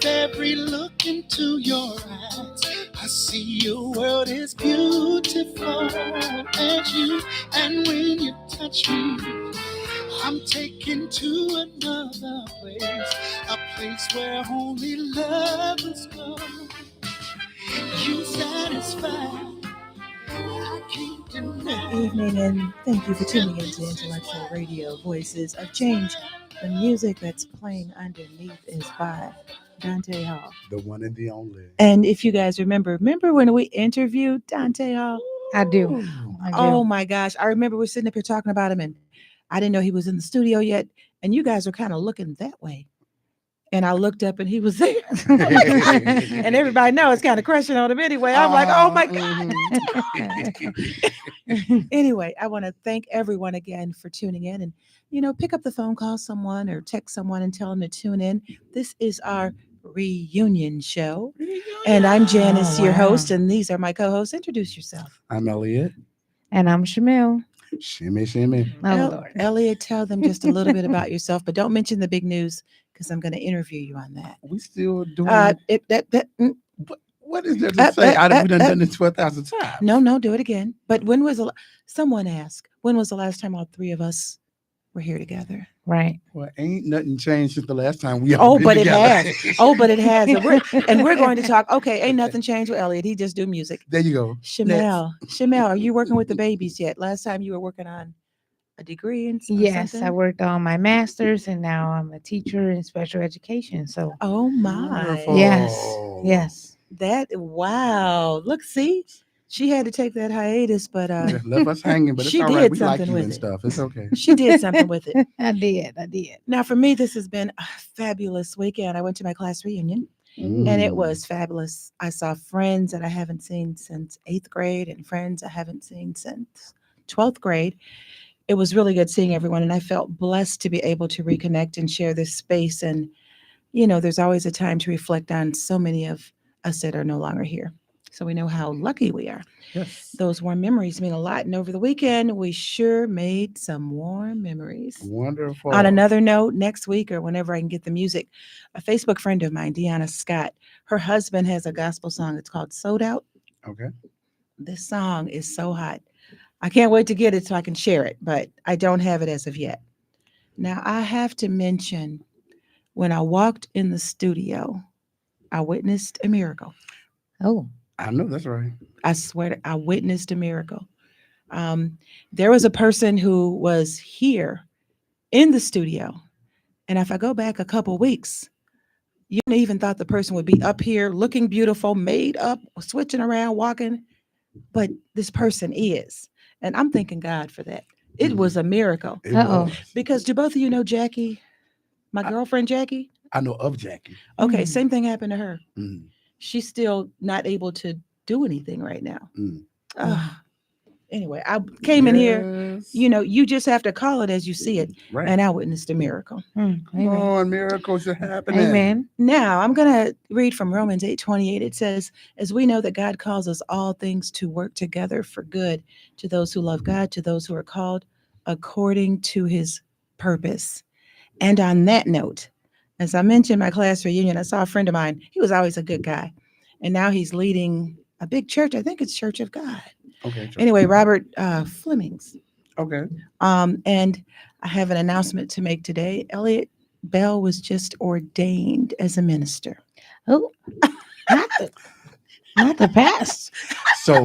Every look into your eyes, I see your world is beautiful as you. And when you touch me, I'm taken to another place, a place where only lovers go. You satisfy. I can't deny. Good evening, and thank you for tuning in to Intellectual Radio Voices of Change. The music that's playing underneath is by Dante Hall. The one and the only. And if you guys remember when we interviewed Dante Hall? I do. Oh my gosh. I remember we're sitting up here talking about him, and I didn't know he was in the studio yet. And you guys were kind of looking that way. And I looked up and he was there. And everybody knows it's kind of crushing on him anyway. I'm like, oh my God. Anyway, I want to thank everyone again for tuning in. And, pick up the phone, call someone or text someone and tell them to tune in. This is our reunion show. And I'm Janice, your host. And these are my co-hosts. Introduce yourself. I'm Elliot. And I'm Shamil. Shimmy, shimmy. Lord. Elliot, tell them just a little bit about yourself, but don't mention the big news because I'm going to interview you on that. We still doing What is there to say? We've done it 12,000 times. No, do it again. But when was someone asked, when was the last time all three of us were here together? Right. Well, ain't nothing changed since the last time we but it together. has. But it has. And we're going to talk. Okay, ain't nothing changed with Elliot. He just do music. There you go. Shamel, are you working with the babies yet? Last time you were working on a degree and Yes, something? I worked on my master's, and now I'm a teacher in special education. So, oh my, Wonderful. yes. Wow. Look, see, she had to take that hiatus, but left us hanging. But it's she all did right. We like something you with and it. stuff. It's okay. She did something with it. I did. Now, for me, this has been a fabulous weekend. I went to my class reunion. And it was fabulous. I saw friends that I haven't seen since 8th grade and friends I haven't seen since 12th grade. It was really good seeing everyone. And I felt blessed to be able to reconnect and share this space. And, there's always a time to reflect on so many of us that are no longer here. So we know how lucky we are. Yes. Those warm memories mean a lot. And over the weekend, we sure made some warm memories. Wonderful. On another note, next week or whenever I can get the music, a Facebook friend of mine, Deanna Scott, her husband has a gospel song. It's called Sold Out. Okay. This song is so hot. I can't wait to get it so I can share it, but I don't have it as of yet. Now, I have to mention, when I walked in the studio, I witnessed a miracle. Oh. I know that's right. I swear I witnessed a miracle. There was a person who was here in the studio. And if I go back a couple weeks, you even thought the person would be up here looking beautiful, made up, switching around, walking. But this person is. And I'm thanking God for that. It was a miracle. Was. Because do both of you know Jackie, my girlfriend Jackie? I know of Jackie. Okay, same thing happened to her. Mm. She's still not able to do anything right now. Anyway, I came in here. You just have to call it as you see it. Right. And I witnessed a miracle. Come on, miracles are happening. Amen. Now, I'm going to read from Romans 8:28. It says, as we know that God calls us all things to work together for good to those who love God, to those who are called according to his purpose. And on that note, as I mentioned my class reunion, I saw a friend of mine. He was always a good guy. And now he's leading a big church. I think it's Church of God. Okay. Anyway, Robert Flemings. Okay. And I have an announcement to make today. Elliot Bell was just ordained as a minister. Oh, not the past. So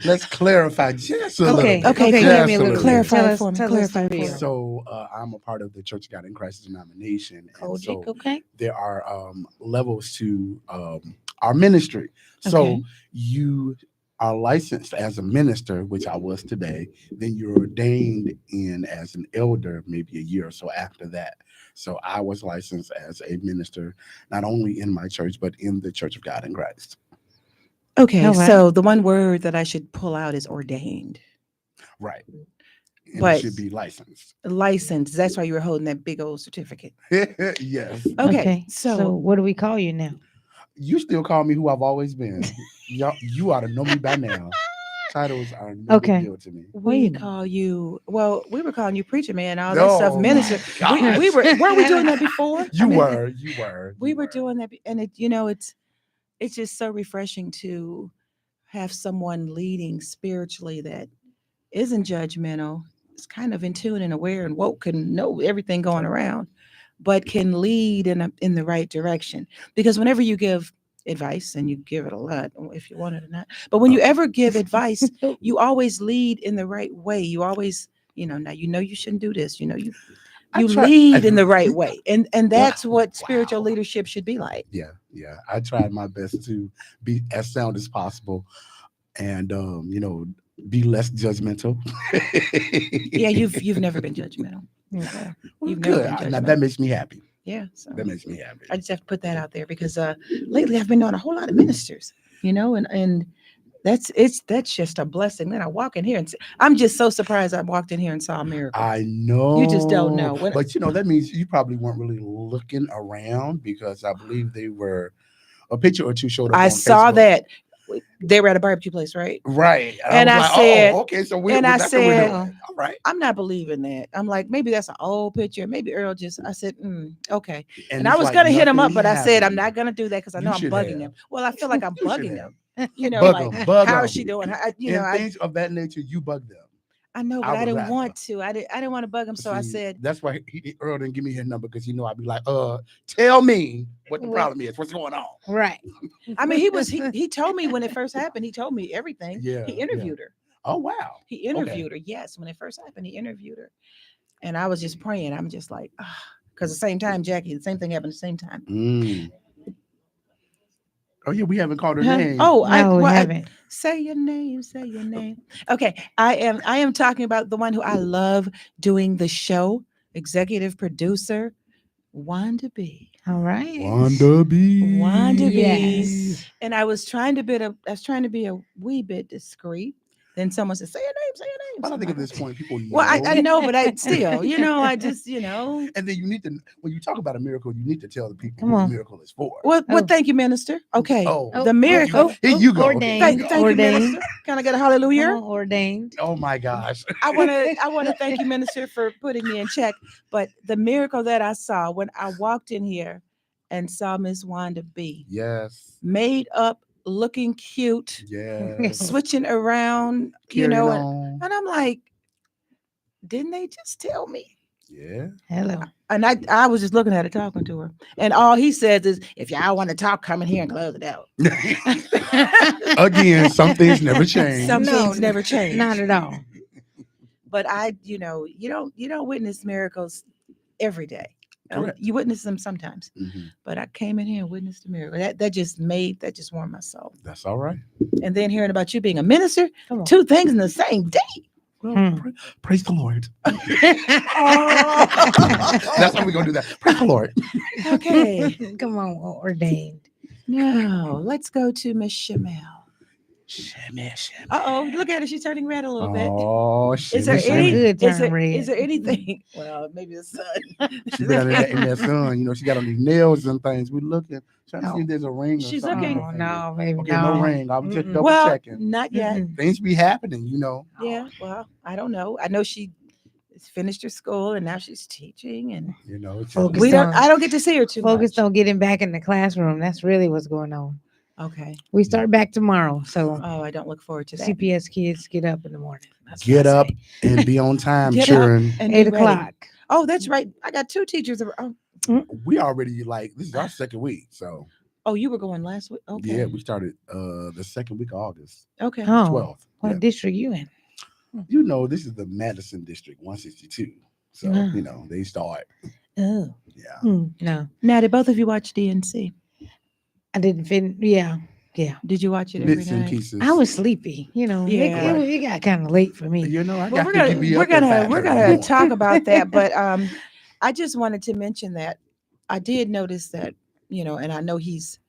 let's clarify just a little bit. Okay. Clarify for me. So I'm a part of the Church of God in Christ denomination. And so there are levels to our ministry. So you are licensed as a minister, which I was today. Then you're ordained in as an elder maybe a year or so after that. So I was licensed as a minister, not only in my church, but in the Church of God in Christ. Okay, so the one word that I should pull out is ordained. Right. And but it should be licensed. Licensed. That's why you were holding that big old certificate. Yes. Okay. So what do we call you now? You still call me who I've always been. You ought to know me by now. Titles are no big deal to me. We call you, we were calling you preacher man, all that No, stuff, minister. We weren't we doing that before? You were. We were doing that, and it's just so refreshing to have someone leading spiritually that isn't judgmental. It's kind of in tune and aware and woke, can know everything going around, but can lead in the right direction. Because whenever you give advice, and you give it a lot if you want it or not, but when you ever give advice, you always lead in the right way. You always, now you shouldn't do this. You lead in the right way, and that's what spiritual leadership should be like. Yeah. I tried my best to be as sound as possible, and be less judgmental. Yeah, you've never been judgmental. Yeah. You've never been judgmental. Now, that makes me happy. Yeah, so that makes me happy. I just have to put that out there because lately I've been knowing a whole lot of ministers, and that's just a blessing. Then I walk in here and I'm just so surprised I walked in here and saw a miracle. I know. You just don't know. But that means you probably weren't really looking around, because I believe they were a picture or two showed up. I saw that. They were at a barbecue place, right? Right. And I said, okay, so I said, all right. I'm not believing that. I'm like, maybe that's an old picture. Maybe Earl I said, okay. And I was going to hit him up, but I said, I'm not going to do that because I know I'm bugging him. Well, I feel like I'm bugging him. Bug how is she doing? Things of that nature, you bug them. I know, but I didn't want to. I didn't want to bug him, so I said. That's why Earl didn't give me his number, because I'd be like, tell me what the problem is. What's going on? Right. I mean, he told me when it first happened. He told me everything. Yeah. He interviewed her. Oh wow. He interviewed her. Yes, when it first happened, he interviewed her, and I was just praying. I'm just like, because the same time, Jackie, the same thing happened at the same time. Oh yeah, we haven't called her name. Oh, we haven't. Say your name. Say your name. Okay, I am talking about the one who I love doing the show, executive producer, Wanda B. All right, Wanda B. Yes. And I was trying to be a wee bit discreet. Then someone said, say your name, say your name. But I think at this point, people know. Well, I know, but I still, I just, And then you need to, when you talk about a miracle, you need to tell the people what the miracle is for. Well, thank you, Minister. Okay. The miracle. Here you go. Ordained. Thank you, Minister. Can I get a hallelujah? Ordained. Oh my gosh. I want to thank you, Minister, for putting me in check. But the miracle that I saw when I walked in here and saw Miss Wanda B. Yes. Made up, looking cute, switching around, and I'm like, didn't they just tell me? Yeah. Hello. And I was just looking at her, talking to her, and all he says is, if y'all want to talk, come in here and close it out. Again, some things never change. Some things never change. Not at all. But you don't witness miracles every day. Correct. You witness them sometimes, but I came in here and witnessed a miracle. That just warmed my soul. That's all right. And then hearing about you being a minister, two things in the same day. Well, praise the Lord. That's how we're gonna do that. Praise the Lord. Okay. Come on, ordained. Now let's go to Miss Shamel. Uh-oh, look at her. She's turning red a little bit. Oh, is there anything? Well, maybe the sun. She's been in that sun. She got on these nails and things. We're looking, trying to see if there's a ring. She's looking. Oh, no, baby. Okay, no ring. I'm just double checking. Not yet. Things be happening, Yeah, well, I don't know. I know she finished her school and now she's teaching, and I don't get to see her too much. Focused on getting back in the classroom. That's really what's going on. Okay. We start back tomorrow. So I don't look forward to that. CPS kids get up in the morning. Get up and be on time, children. 8 o'clock. Oh, that's right. I got two teachers. We already this is our second week. So you were going last week? Okay. Yeah, we started the second week of August. Okay. 12th. What district you in? This is the Madison District 162. So they start. Oh. Yeah. No. Now, did both of you watch DNC? I didn't fit. Yeah. Did you watch it every Bits night? and pieces. I was sleepy. It got kind of late for me. We're gonna talk about that, but I just wanted to mention that I did notice that and I know he's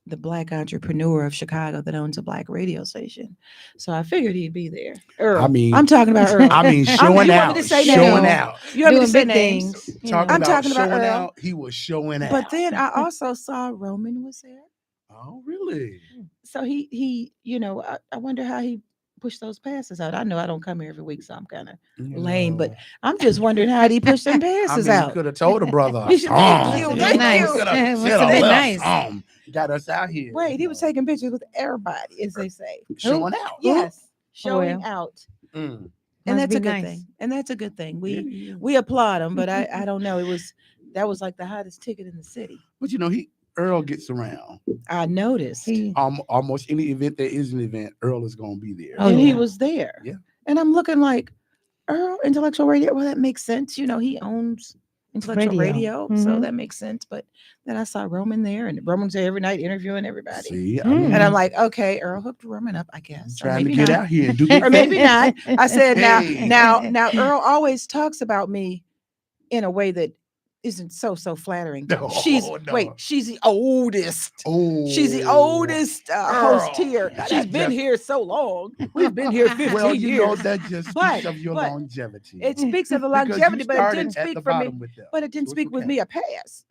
the Black entrepreneur of Chicago that owns a Black radio station, so I figured he'd be there. Earl. I'm talking about Earl. Showing out. Showing out. You want me to say names? I'm talking about showing out. He was showing out. But then I also saw Roman was there. Oh, really? So he I wonder how he push those passes out? I know I don't come here every week, so I'm kind of lame, but I'm just wondering how he pushed them passes out. Could have told the brother. Thank you. Nice. Got us out here. Wait, he was taking pictures with everybody, as they say. Showing out. Yes, showing out. Mm. And that's a good thing. And that's a good thing. We applaud him, but I don't know. That was like the hottest ticket in the city. But Earl gets around. I noticed. Almost any event there is an event, Earl is going to be there. And he was there. Yeah. And I'm looking like, Earl, Intellectual Radio. Well, that makes sense. He owns Intellectual Radio, so that makes sense. But then I saw Roman there, and Roman's there every night interviewing everybody. See, and I'm like, okay, Earl hooked Roman up, I guess. Trying to get out here and do or maybe not. I said, now Earl always talks about me in a way that isn't so flattering. No, she's the oldest. She's the oldest host here. She's been here so long. We've been here 15 years. That just speaks of your longevity. It speaks of the longevity, but it didn't speak for me. But it didn't speak with me a pass.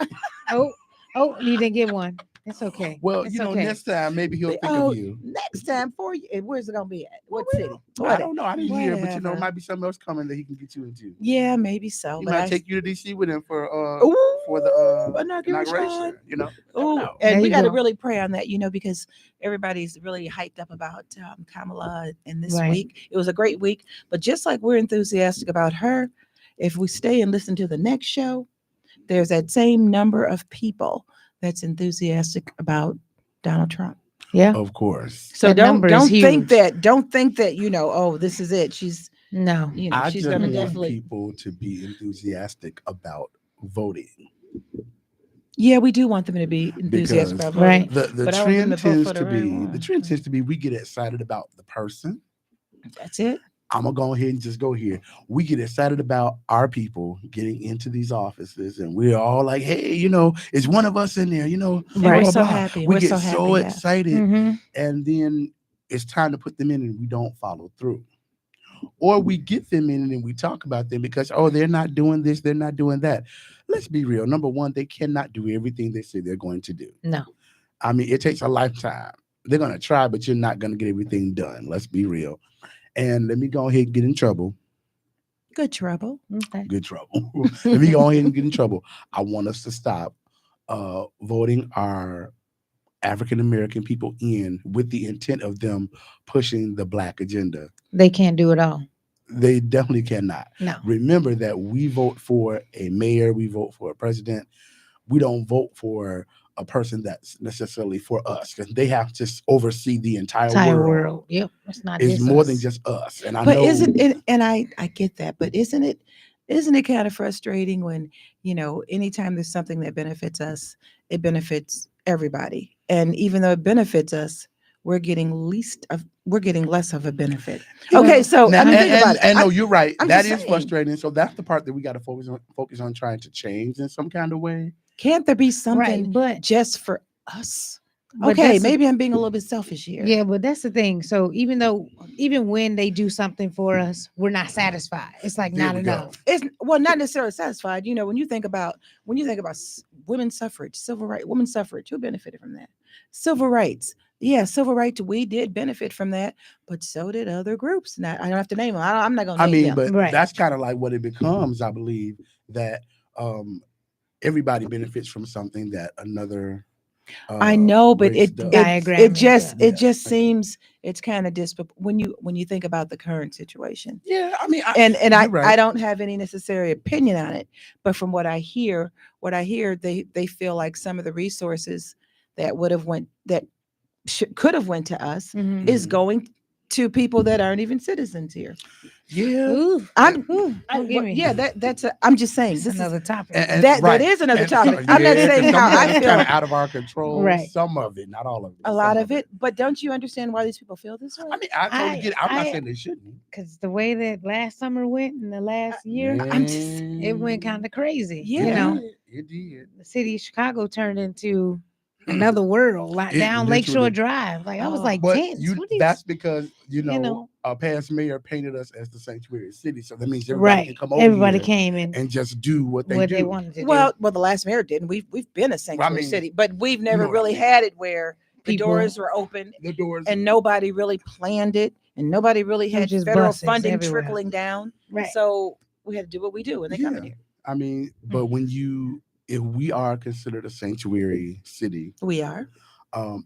You didn't get one. It's okay. Well, next time maybe he'll think of you. Next time for you. And where's it gonna be at? What city? I don't know. I didn't hear, but it might be something else coming that he can get you into. Yeah, maybe so. He might take you to DC with him for the inauguration. And we got to really pray on that, because everybody's really hyped up about Kamala in this week. It was a great week, but just like we're enthusiastic about her, if we stay and listen to the next show, there's that same number of people that's enthusiastic about Donald Trump. Yeah, of course. So don't think that this is it. She's I she's just gonna want definitely people to be enthusiastic about voting. Yeah, we do want them to be enthusiastic about voting. Right. The trend tends to be we get excited about the person. That's it. I'm gonna go ahead and just go here. We get excited about our people getting into these offices, and we're all like, "Hey, it's one of us in there." We're so happy. We get so excited, Mm-hmm. and then it's time to put them in, and we don't follow through, or we get them in and we talk about them because they're not doing this, they're not doing that. Let's be real. Number one, they cannot do everything they say they're going to do. No, I mean it takes a lifetime. They're gonna try, but you're not gonna get everything done. Let's be real. And let me go ahead and get in trouble. Good trouble. Okay. Good trouble. Let me go ahead and get in trouble. I want us to stop voting our African-American people in with the intent of them pushing the Black agenda. They can't do it all. They definitely cannot. No. Remember that we vote for a mayor. We vote for a president. We don't vote for a person that's necessarily for us, because they have to oversee the entire world. Yep, it's not. It's more than just us. And isn't it? And I get that, but isn't it kind of frustrating when anytime there's something that benefits us, it benefits everybody, and even though it benefits us, we're getting less of a benefit. Okay, so now, think about it. And no, you're right. That is saying. frustrating. So that's the part that we got to focus on trying to change in some kind of way. Can't there be something just for us? Okay, maybe I'm being a little bit selfish here. Yeah, but that's the thing. So even when they do something for us, we're not satisfied. It's like not enough. It's not necessarily satisfied. When you think about women's suffrage, civil rights, women's suffrage, who benefited from that? Civil rights. Yeah, civil rights, we did benefit from that, but so did other groups. Now, I don't have to name them. I'm not going to name them. But that's kind of like what it becomes, I believe, that everybody benefits from something that another I know, but it just seems it's kind of when you think about the current situation. Yeah, I mean, I don't have any necessary opinion on it, but from what I hear, they feel like some of the resources that could have went to us is going to people that aren't even citizens here. Yeah, I'm just saying this is another topic. That is another topic. I'm not saying how I feel. Kind of out of our control. Right. Some of it, not all of it. A lot of it, but don't you understand why these people feel this way? I mean, I totally get it. I'm not saying they shouldn't. Because the way that last summer went in the last year, it went kind of crazy. Yeah, it did. The city of Chicago turned into another world, locked down Lakeshore Drive. Like I was like, that's because past mayor painted us as the sanctuary city, so that means everybody can come over. Everybody came in and just do what they wanted to do. Well, the last mayor didn't. We've been a sanctuary city, but we've never really had it where the doors were open, and nobody really planned it, and nobody really It was had just federal buses funding everywhere. trickling down. Right. So we had to do what we do when they come in here. I mean, but if we are considered a sanctuary city, We are.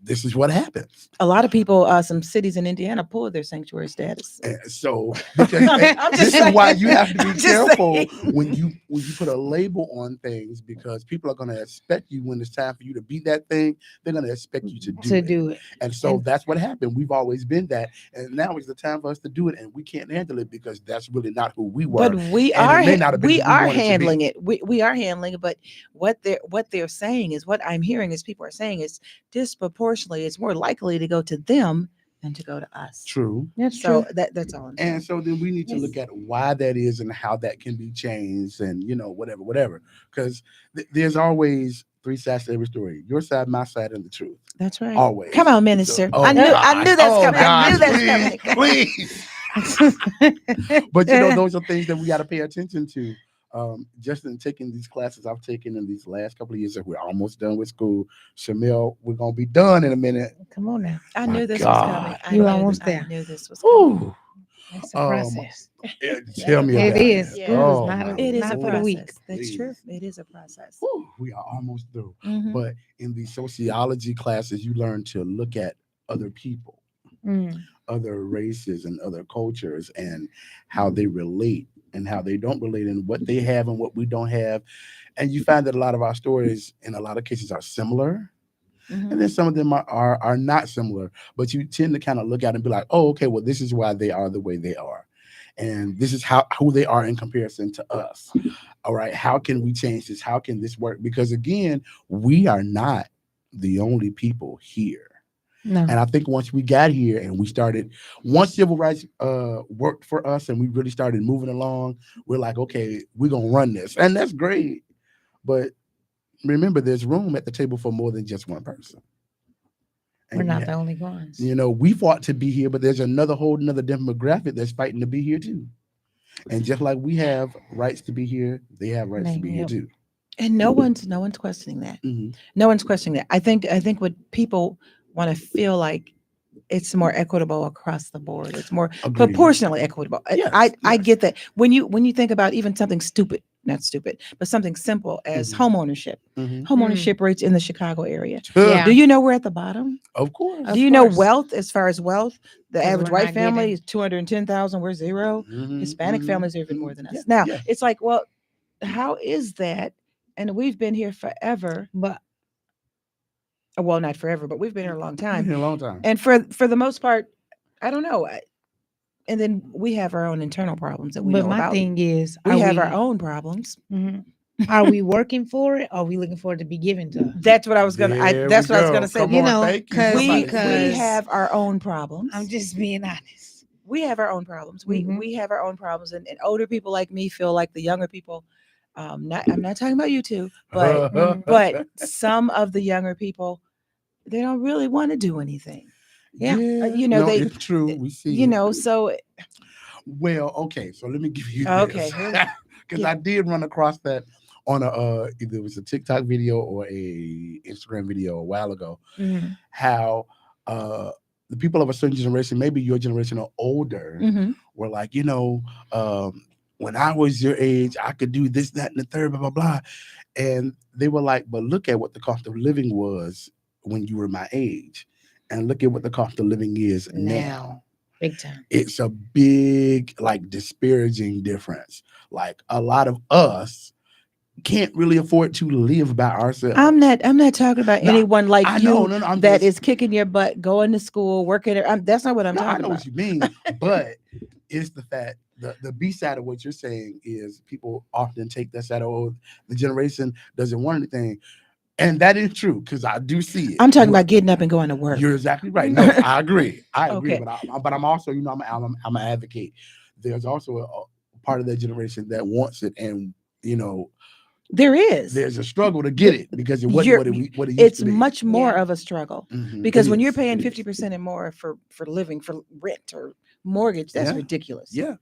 This is what happens. A lot of people, some cities in Indiana pulled their sanctuary status. So because this is why you have to be careful when you put a label on things, because people are going to expect you, when it's time for you to be that thing, they're going to expect you to do it. And so that's what happened. We've always been that, and now is the time for us to do it, and we can't handle it because that's really not who we were. But we are handling it. We are handling it. But what they're saying is, what I'm hearing is, people are saying is, disproportionately, it's more likely to go to them than to go to us. True. That's so true. That's all I'm saying. And so then we need to look at why that is and how that can be changed, and whatever. Because there's always three sides to every story: your side, my side, and the truth. That's right. Always. Come on, minister. So, I knew that's coming. I knew that's coming. Please. But those are things that we got to pay attention to. Just in taking these classes I've taken in these last couple of years, that we're almost done with school. Shamil, we're gonna be done in a minute. Come on now. I knew this was coming. You almost there. I knew this was coming. It's a process. Tell me about it is. Yeah. School It is not a for the week. process. That's true. It is a process. We are almost through. Mhm. But in the sociology classes, you learn to look at other people, other races, and other cultures, and how they relate and how they don't relate, and what they have and what we don't have. And you find that a lot of our stories, in a lot of cases, are similar. And then some of them are not similar, but you tend to kind of look at it and be like, oh, okay, well, this is why they are the way they are. And this is who they are in comparison to us. All right. How can we change this? How can this work? Because again, we are not the only people here. No. And I think once we got here and once civil rights worked for us and we really started moving along, we're like, okay, we're going to run this. And that's great. But remember, there's room at the table for more than just one person. And we're not the only ones. We fought to be here, but there's another demographic that's fighting to be here too. And just like we have rights to be here, they have rights to be here too. And no one's questioning that. No one's questioning that. I think what people want to feel like, it's more equitable across the board. It's more proportionally equitable. Yes, I get that. When you think about even something not stupid, but something simple as home ownership. Home ownership rates in the Chicago area. Yeah. Do you know we're at the bottom? Of course. Do you know wealth? As far as wealth, the average white family is 210,000. We're zero. Hispanic families are even more than us. Now it's like, well, how is that? And we've been here forever, but. Well, not forever, but we've been here a long time. And for the most part, I don't know. And then we have our own internal problems that we know about. But my thing is, we have our own problems. Are we working for it? Or are we looking for it to be given to us? That's what I was gonna. That's what I was gonna say. Because we have our own problems. I'm just being honest. We have our own problems. We have our own problems, and older people like me feel like the younger people. I'm not talking about you two, but some of the younger people, they don't really want to do anything. It's true. We see. So. Well, okay. So let me give you this. Because I did run across that on either it was a TikTok video or a Instagram video a while ago. How the people of a certain generation, maybe your generation or older, were like, when I was your age, I could do this, that, and the third, blah, blah, blah. And they were like, but look at what the cost of living was when you were my age. And look at what the cost of living is now. Big time. It's a big, disparaging difference. Like, a lot of us can't really afford to live by ourselves. I'm not talking about anyone like you that is kicking your butt, going to school, working. That's not what I'm talking about. I know what you mean, but it's the fact. The B side of what you're saying is people often take that side of the generation doesn't want anything. And that is true, because I do see it. I'm talking about getting up and going to work. You're exactly right. No, I agree. Okay. But I'm also, I'm an advocate. There's also a part of that generation that wants it, and there's a struggle to get it because it wasn't what it used it's to be. Much more of a struggle because when you're paying 50% and more for living, for rent or mortgage, that's ridiculous. Yeah.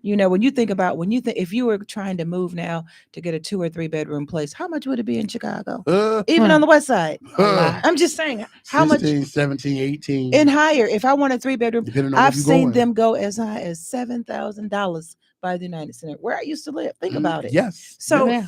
When you think if you were trying to move now to get a 2 or 3 bedroom place, how much would it be in Chicago? Even on the west side. I'm just saying how 16, much 17, 18. and higher. If I want a 3 bedroom, Depending on where I've you're seen going. them go as high as $7,000 by the United Center, where I used to live. Think about it. Yes. So, Yeah.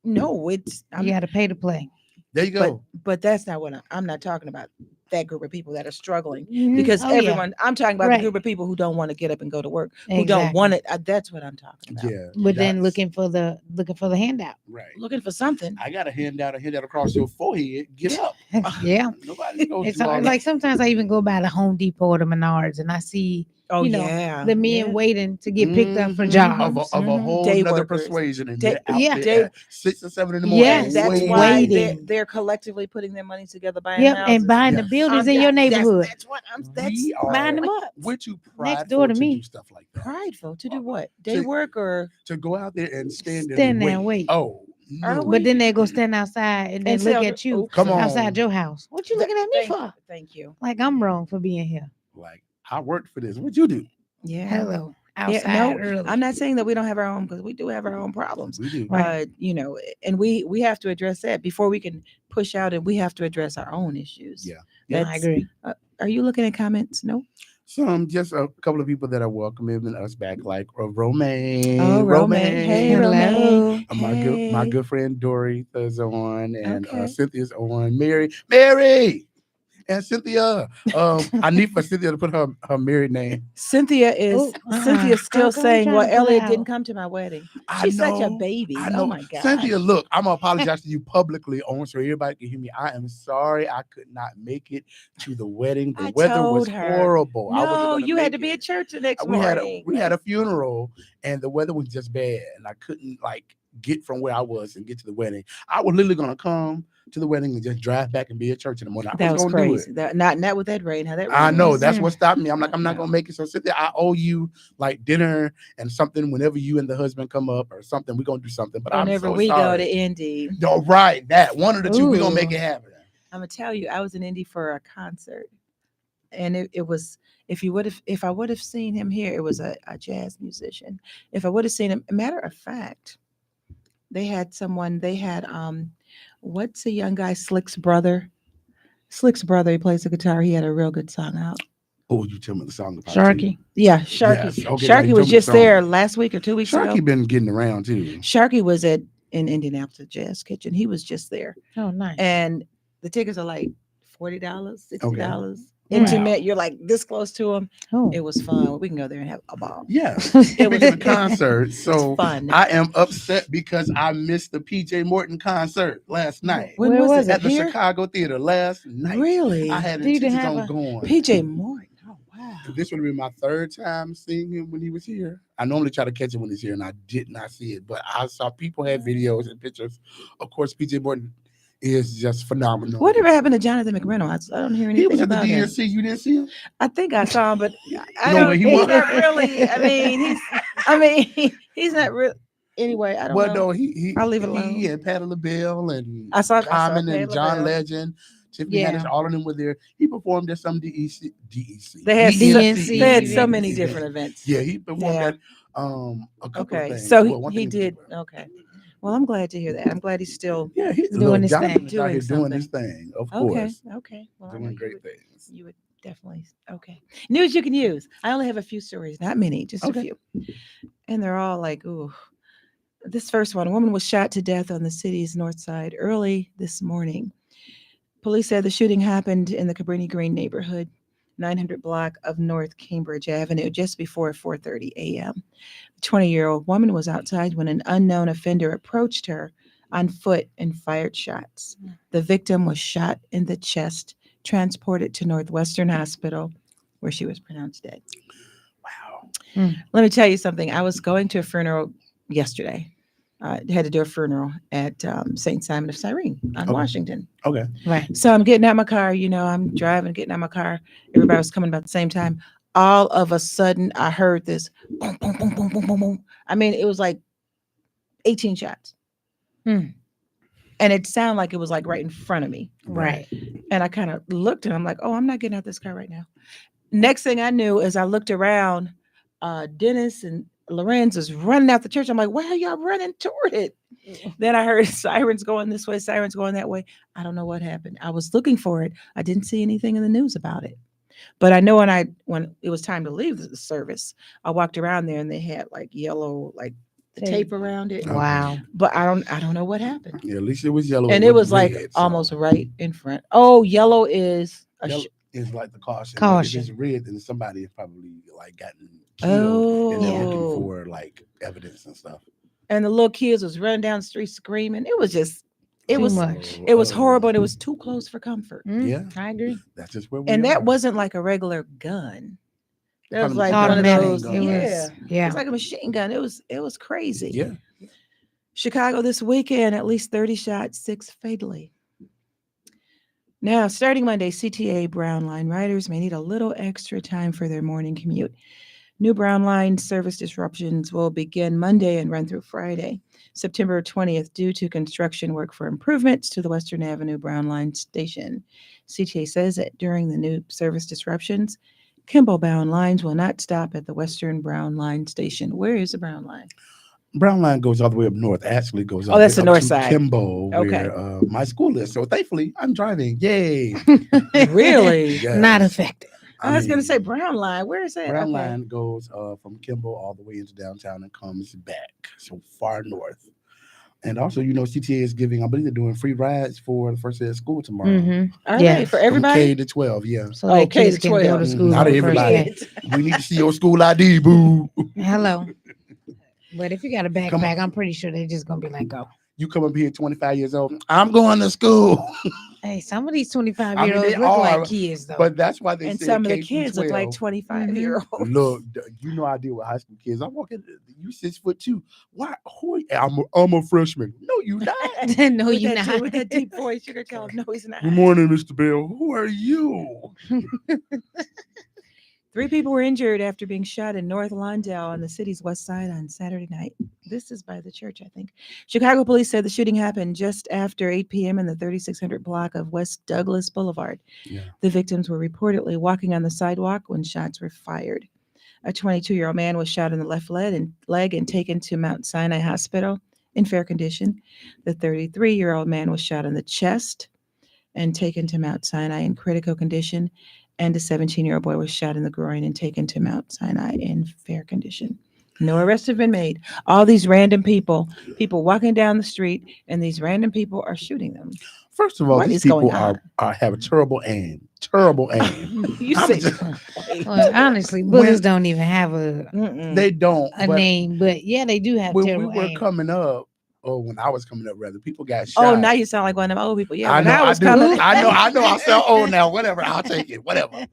no, it's You got to pay to play. There you go. But that's not what I'm not talking about. That group of people that are struggling Mhm. because Oh, yeah. everyone. I'm talking about Right. the group of people who don't want to get up and go to work, who don't Exactly. want it. That's what I'm talking about. Yeah. But then that's- looking for the handout. Right. Looking for something. I got a handout across your forehead. Get up. Yeah. Nobody knows. It's hard. Like sometimes I even go by the Home Depot or the Menards and I see Oh, you know, yeah. the men Yeah. waiting to get picked up for Mhm. jobs. of a whole Day nother workers. persuasion, and Day- they're out yeah. there at 6 or 7 in the morning. Yes. And that's waiting. why Waiting. they're collectively putting their money together buying Yep, houses. and buying the Yes. buildings in your neighborhood. That's what I'm. We buying are them up. we're too Next prideful door to to me. do stuff like that. prideful to do what? Day To- work or To go out there and stand Stand and there and wait. Oh, Are no. we? But then they go stand outside and then And look sell at you oops. Come on. outside your house. What you looking at me for? Thank you. Like I'm wrong for being here. Like, I worked for this. What'd you do? Yeah. Hello. Yeah, Outside no, early. I'm not saying that we don't have our own, because we do have our own problems. We do. Right. And we have to address that before we can push out, and we have to address our own issues. Yeah. I That's- agree. Are you looking at comments? No. Just a couple of people that are welcoming us back, like Romaine. Oh, Romaine. Hey, Hello. Romaine. My Hey. good friend Dory is on, and Okay. Cynthia's on. Mary, and Cynthia. I need for Cynthia to put her married name. Cynthia is Oh, Cynthia's still Girl, go saying, trying "Well, to pull it Elliot out." didn't come to my wedding." I She's such a know, baby. I Oh know. my god. Cynthia, look, I'm gonna apologize to you publicly on so everybody can hear me. I am sorry I could not make it to the wedding. The I weather told was her. horrible. I wasn't No, gonna you had make to be it. at church the next we had morning. we had a funeral, and the weather was just bad, and I couldn't get from where I was and get to the wedding. I was literally gonna come to the wedding and just drive back and be at church in the morning. I That was gonna do crazy. it. That not with that rain. How that rain I know was. that's what stopped me. I'm like, I'm not No. gonna make it. So Cynthia, I owe you like dinner and something whenever you and the husband come up or something. We're gonna do something. But Whenever I'm so we sorry. go to Indy, No, right, that one of the two. We're gonna make Ooh. it happen. I'm gonna tell you, I was in Indy for a concert, and it was if I would have seen him here, it was a jazz musician. If I would have seen him, matter of fact, they had what's the young guy, Slick's brother? Slick's brother, he plays the guitar. He had a real good song out. Oh, you tell me the song about Sharky. Yeah, Sharky. Yes, okay, Sharky you was told me the just song. there last week or 2 weeks ago. Sharky been getting around too. Sharky was in Indianapolis at Jazz Kitchen. He was just there. Oh, nice. And the tickets are like $40, $60. Wow. Intimate. You're like this close to them. Oh. It was fun. We can go there and have a ball. Yeah, It was speaking of concert, so It's fun. I am upset because I missed the PJ Morton concert last night When Where was was it? at the Here? Chicago Theater last night. Really? I had Do you intentions have on a- going. PJ Morton. Oh wow. This would have been my third time seeing him when he was here. I normally try to catch him when he's here, and I did not see it. But I saw people had videos and pictures. Of course, PJ Morton is just phenomenal. Whatever happened to Jonathan McReynolds? I don't hear anything He was at the about him. DNC. You didn't see him? I think I saw him, but I No, don't. but he He's was. not really. He's not real. Anyway, I don't Well, know. no, he I'll leave it He alone. and Patti LaBelle and I saw Common Patti and John LaBelle. Legend, Tiffany Yeah. Haddish, all of them were there. He performed at some DEC. They had DNC they had so events. many different events. Yeah, he performed Yeah. at a couple of Okay, things. so Well, one he thing in did. particular. Okay. Well, I'm glad to hear that. I'm glad he's still. Yeah, he's Doing his Jonathan thing. is out here Doing doing his thing, of Okay. course. Okay. Well, I know Doing you great would- things. You would definitely. Okay. News you can use. I only have a few stories, not many, just Okay. a few, and they're all like, ooh. This first one: a woman was shot to death on the city's north side early this morning. Police said the shooting happened in the Cabrini Green neighborhood, 900 block of North Cambridge Avenue, just before 4:30 a.m. The 20-year-old woman was outside when an unknown offender approached her on foot and fired shots. The victim was shot in the chest, transported to Northwestern Hospital, where she was pronounced dead. Wow. Let me tell you something. I was going to a funeral yesterday. Had to do a funeral at St. Simon of Cyrene on Okay. Washington. Okay. Right. So I'm getting out my car, I'm driving, getting out my car. Everybody was coming about the same time. All of a sudden, I heard this boom, boom, boom, boom, boom, boom, boom. I mean, it was like 18 shots. Hmm. And it sounded like it was like right in front of me. Right. And I kind of looked and I'm like, oh, I'm not getting out this car right now. Next thing I knew is I looked around. Dennis and Lorenz was running out the church. I'm like, why are y'all running toward it? Then I heard sirens going this way, sirens going that way. I don't know what happened. I was looking for it. I didn't see anything in the news about it. But I know when it was time to leave the service, I walked around there and they had like yellow like tape around it. Wow. But I don't know what happened. Yeah, at least it was yellow. And it was like almost right in front. Oh, yellow is is like the caution. Caution. If it's red, then somebody has probably like gotten killed and they're looking for like evidence and stuff. And the little kids was running down the street screaming. It was just Too much. It was horrible. And it was too close for comfort. Yeah, I agree. that's just where we And are. that wasn't like a regular gun. That was like automatic. one of those. It was, It was like a machine gun. It was crazy. Yeah. Chicago this weekend, at least 30 shots, 6 fatally. Now, starting Monday, CTA Brown Line riders may need a little extra time for their morning commute. New Brown Line service disruptions will begin Monday and run through Friday, September 20th, due to construction work for improvements to the Western Avenue Brown Line station. CTA says that during the new service disruptions, Kimball-bound lines will not stop at the Western Brown Line station. Where is the Brown Line? Brown Line goes all the way up north. Actually goes all that's the the way up north to side. Kimball, where my school is. So thankfully, I'm driving. Yay! Really? Yes. Not affected. I was going to say Brown Line. Where is that? Brown Line goes from Kimball all the way into downtown and comes back. So far north. And also, CTA is giving, I believe they're doing free rides for the first day of school tomorrow. Are they for everybody? From K to 12, yeah. So that K kids to can go 12. to school. Not on the first everybody. day. We need to see your school ID, boo. Hello. But if you got a backpack, I'm pretty sure they're just gonna be like, go. You come up here 25 years old. I'm going to school. Hey, some of these 25-year-olds they look are, like kids, though. But that's why they And say some of the K through kids look like 12. 25-year-olds. Look, I deal with high school kids. I walk in, you 6'2". Why? Who are you? I'm a freshman. No, you not. No, With you're that not. with that deep voice, you're gonna tell him, no, he's not. Good morning, Mr. Bell. Who are you? 3 people were injured after being shot in North Lawndale on the city's west side on Saturday night. This is by the church, I think. Chicago police said the shooting happened just after 8 p.m. in the 3600 block of West Douglas Boulevard. Yeah. The victims were reportedly walking on the sidewalk when shots were fired. A 22-year-old man was shot in the left leg and taken to Mount Sinai Hospital in fair condition. The 33-year-old man was shot in the chest and taken to Mount Sinai in critical condition. And a 17-year-old boy was shot in the groin and taken to Mount Sinai in fair condition. No arrests have been made. All these random people walking down the street, and these random people are shooting them. First of all, What these is going people have a terrible aim. Terrible aim. You I'm say, Well, honestly, bullets don't even have a They don't. name, but yeah, they do have When we terrible were aim. coming up, or when I was coming up, rather, people got shot. oh, now you sound like one of them old people. Yeah, I when know. I was do. coming. I know. I sound old now. Whatever. I'll take it. Whatever.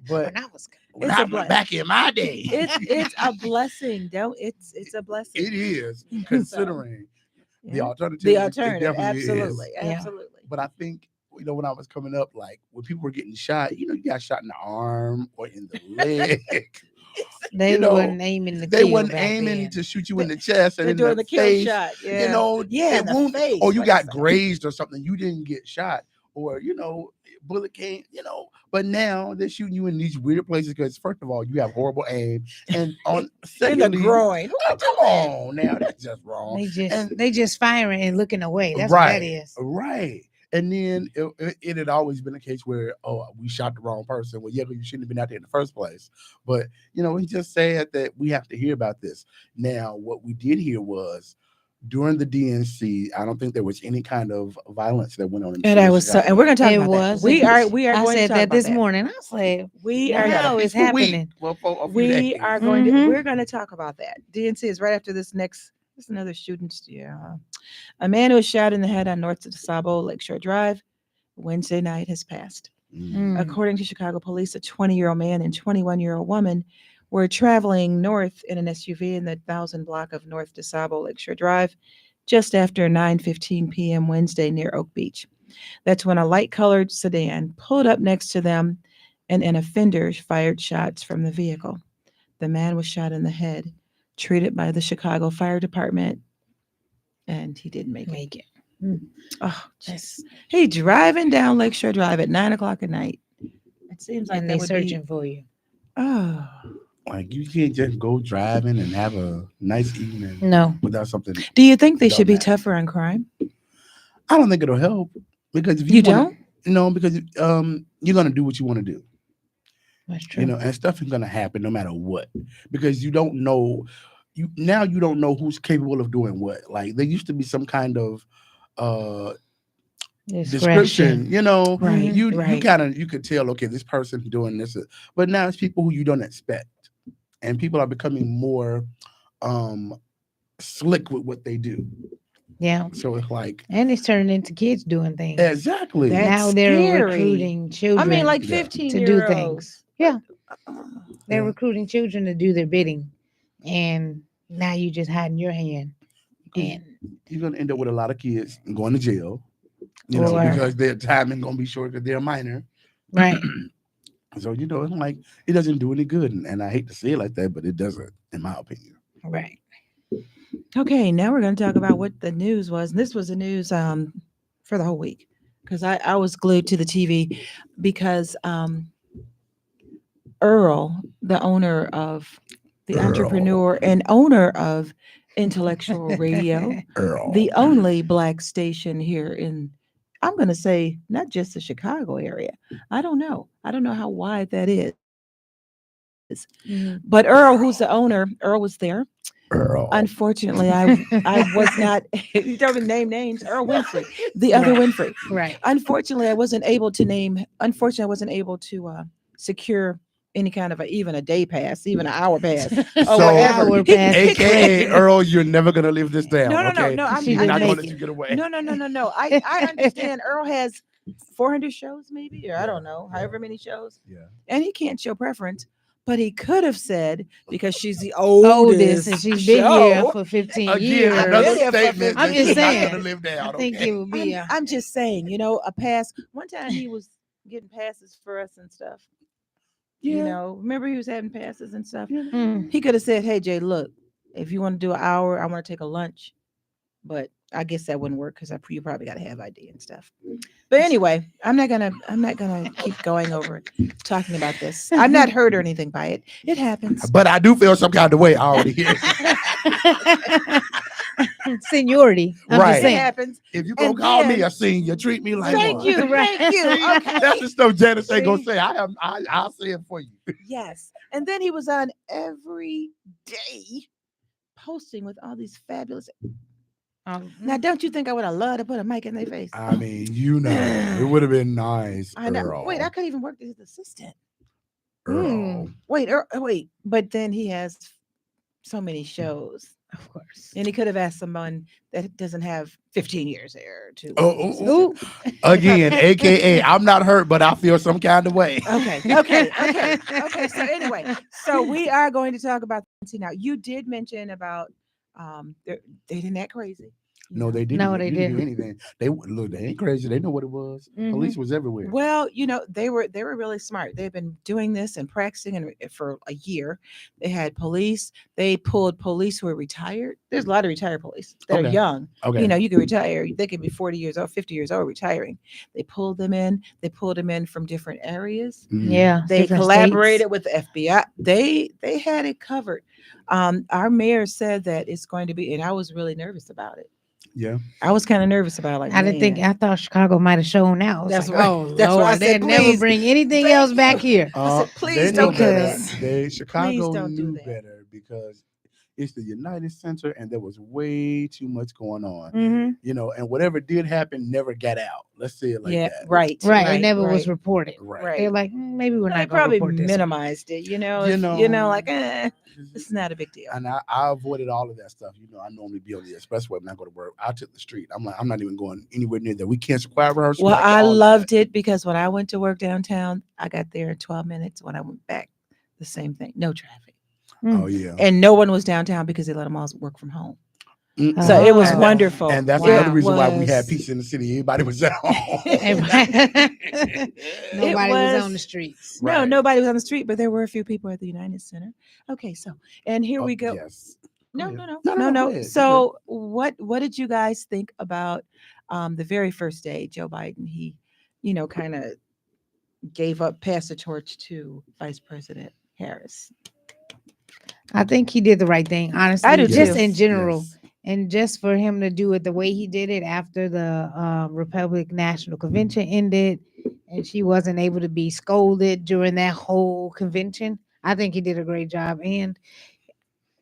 But When I was when It's I a was blessing. back in my day, It's a blessing. It's a blessing. it is considering the alternative. The it alternative, definitely is. absolutely, Yeah. absolutely. But I think when I was coming up, like when people were getting shot, you got shot in the arm or in the leg. they wasn't aiming to They kill wasn't back aiming then. to shoot you in the chest and They're in doing the the kill face. shot. Yeah, It in the wound- face. or you like got so. grazed or something. You didn't get shot, or bullet came. But now they're shooting you in these weird places because first of all, you have horrible aim, and on in the secondly, groin. oh, come on now, that's just wrong. They just firing and looking away. That's right, what that is. right. And then it had always been a case where, we shot the wrong person. Well, yeah, you shouldn't have been out there in the first place. But, he just said that we have to hear about this. Now, what we did hear was during the DNC, I don't think there was any kind of violence that went on. And I was and we're going to talk It about was. that. We are I going said to talk that about this that. morning. I said, We Wow, are it's happening. we are going Mhm. to we're going to talk about that. DNC is right after this next. There's another student. Yeah, a man who was shot in the head on North DeSable Lakeshore Drive Wednesday night has passed. According to Chicago police, a 20-year-old man and 21-year-old woman were traveling north in an SUV in the 1000 block of North DeSable Lakeshore Drive just after 9:15 p.m. Wednesday near Oak Beach. That's when a light-colored sedan pulled up next to them and an offender fired shots from the vehicle. The man was shot in the head, treated by the Chicago Fire Department, and he didn't make it. Oh, jeez. Hey, driving down Lakeshore Drive at 9 o'clock at night. It seems like and that they would searching be, for you. oh, Like you can't just go driving and have a nice evening No. without something. Do you think they should be Dumbass. tougher on crime? I don't think it'll help because if You wanna, don't? because you're gonna do what you want to do. That's true. And stuff is gonna happen no matter what because you don't know. You don't know who's capable of doing what. Like there used to be some kind of uh description. Discretion. Right. You Right. you could tell. Okay, this person doing this, but now it's people who you don't expect, and people are becoming more slick with what they do. Yeah. So it's like And it's turning into kids doing things. exactly. That's Now they're scary. recruiting children. I mean, like Yeah. 15-year-olds. To do things. Yeah. They're Yeah. recruiting children to do their bidding. And now you just hiding your hand. And You're gonna end up with a lot of kids going to jail. Or- Because their time ain't gonna be short because they're a minor. right. So it's like it doesn't do any good, and I hate to say it like that, but it doesn't, in my opinion. Right. Okay, now we're going to talk about what the news was. And this was the news for the whole week because I was glued to the TV because Earl, the owner of the Earl. entrepreneur and owner of Intellectual Radio, Earl. the only Black station here in, I'm going to say, not just the Chicago area. I don't know how wide that is. Mhm. But Earl, who's the owner, Earl was there. Earl. Unfortunately, I was not. You don't even name names. Earl Winfrey, the other Right. Winfrey. Right. Unfortunately, I wasn't able to secure any kind of even a day pass, even an hour pass, or So, whatever. Hour pass. AKA Earl, you're never gonna live this down. No. Okay? I'm She You're not didn't gonna make let it. you get away. no. I understand. Earl has 400 shows, maybe, or I don't know, however many shows, Yeah. and he can't show preference. But he could have said because she's the Oldest, and she's been here show. for 15 Again, years. another Been here for statement. 15 I'm that just you're saying. not gonna live down. I think Okay? it would be. I'm just saying, a pass. One time he was getting passes for us and stuff. Remember he was having passes and stuff. Mm. He could have said, "Hey Jay, look, if you want to do an hour, I want to take a lunch," but I guess that wouldn't work because you probably got to have ID and stuff. But anyway, I'm not gonna keep going over it, talking about this. I'm not hurt or anything by it. It happens. But I do feel some kind of way. I already hear. Seniority. I'm Right. just It saying. happens. If you gonna And call me then- a senior, treat me like Thank one. you. Right. Thank you. See? Okay. That's the stuff Janice ain't gonna See? say. I'll say it for you. Yes. And then he was on every day posting with all these fabulous. Now, don't you think I would have loved to put a mic in their face? I mean, it would have been nice. I know. Earl. Wait, I could even work as his assistant. Earl. Wait. But then he has so many shows, Of course. and he could have asked someone that doesn't have 15 years there to. Oh, again, AKA, I'm not hurt, but I feel some kind of way. Okay. So anyway, so we are going to talk about now. You did mention about they didn't act crazy. No, they didn't. No, they do didn't. anything. They ain't crazy. They know what it was. Mhm. Police was everywhere. Well, they were really smart. They've been doing this and practicing for a year. They had police. They pulled police who are retired. There's a lot of retired police that are Okay. young. Okay. You can retire. They could be 40 years old, 50 years old, retiring. They pulled them in. They pulled them in from different areas. Mhm. Yeah. They different collaborated states. with the FBI. They had it covered. Our mayor said that it's going to be, and I was really nervous about it. Yeah. I was kind of nervous about it. Like, I didn't think. man. I thought Chicago might have shown out. I was That's like, why- oh that's why I Lord, said, they'd never please, bring anything thank else back you. here. I said, please They don't knew do better. that. Chicago don't do knew that. better because it's the United Center, and there was way too much going on. Mm-hmm. And whatever did happen never got out. Let's say it like Yeah, that. right. Right. It never was right. reported. Right. They're like, maybe we're They not going to probably report this. minimized it, You if, know, like, it's not a big deal. And I avoided all of that stuff. I normally be on the expressway when I go to work. I took the street. I'm like, I'm not even going anywhere near that. We canceled choir rehearsal. Well, like, I all of loved that. it because when I went to work downtown, I got there in 12 minutes. When I went back, the same thing. No traffic. Oh yeah. And no one was downtown because they let them all work from home. Mm-mm. So it was And that- wonderful. And that's Wow. another reason why we was- had peace in the city. Everybody was at home. Nobody was was- on the streets. No, Right. nobody was on the street, but there were a few people at the United Center. Okay, so and here we go. Yes. No, Go no, ahead. no, No, no, go no. ahead. So what did you guys think about the very first day Joe Biden? He, kind of gave up, passed the torch to Vice President Harris. I think he did the right thing, honestly. I do just too. in Yes, general. yes. And just for him to do it the way he did it after the Republic National Convention ended and she wasn't able to be scolded during that whole convention, I think he did a great job. And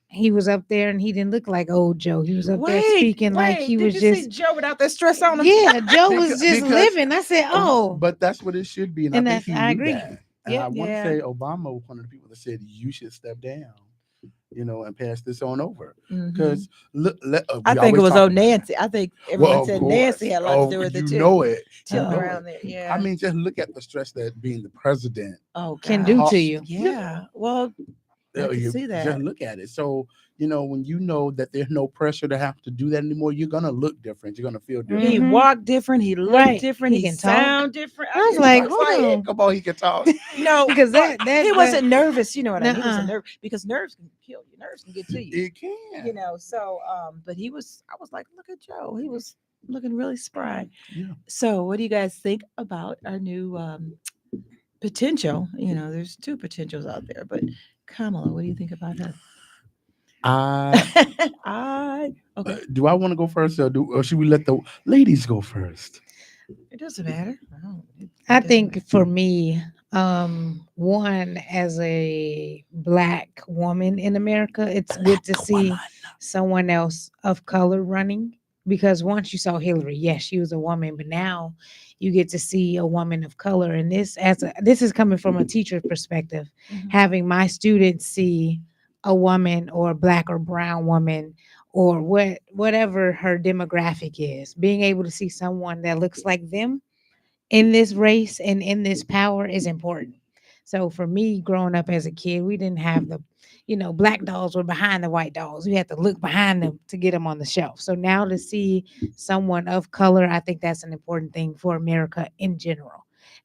he was up there and he didn't look like old Joe. He was up there speaking like he Did was you see just, Joe without that stress on him? yeah, Joe was just Because living. I said, oh, but that's what it should be, and I and think that's, he I knew agree. that. And I Yep. want to Yeah. say Obama was one of the people that said you should step down, and pass this on over. Mhm. Because look, I we think it always was talk old about it. Nancy. I think everyone Well, of said Nancy course. had a lot to Oh, do with it you too. know it. You Tilting know around it. there. I Yeah. mean, just look at the stress that being the president. Oh Can do gosh. to you. Yeah. Well, I can see Just that. look at it. So, when you know that there's no pressure to have to do that anymore, you're gonna look different. You're gonna feel different. He Mhm. walked different. He looked Right. different. He He can talk. sound different. I was He like, was hold on. Come on, he can talk. no, Because that he wasn't nervous. You know what I mean? He Nuh-uh. wasn't nervous because nerves can kill you. Nerves can get to you. It can. So but he was. I was like, look at Joe. He was looking really spry. Yeah. So, what do you guys think about our new potential? There's two potentials out there, but Kamala, what do you think about her? I okay. Do I want to go first, or should we let the ladies go first? It doesn't matter. It I doesn't think matter. for me, one, as a black woman in America, it's good to see someone else of color running, because once you saw Hillary, yes, she was a woman, but now you get to see a woman of color. And this is coming from a teacher perspective, Mhm. having my students see a woman or a black or brown woman or whatever her demographic is, being able to see someone that looks like them in this race and in this power is important. So for me, growing up as a kid, we didn't have black dolls were behind the white dolls. We had to look behind them to get them on the shelf. So now to see someone of color, I think that's an important thing for America in general.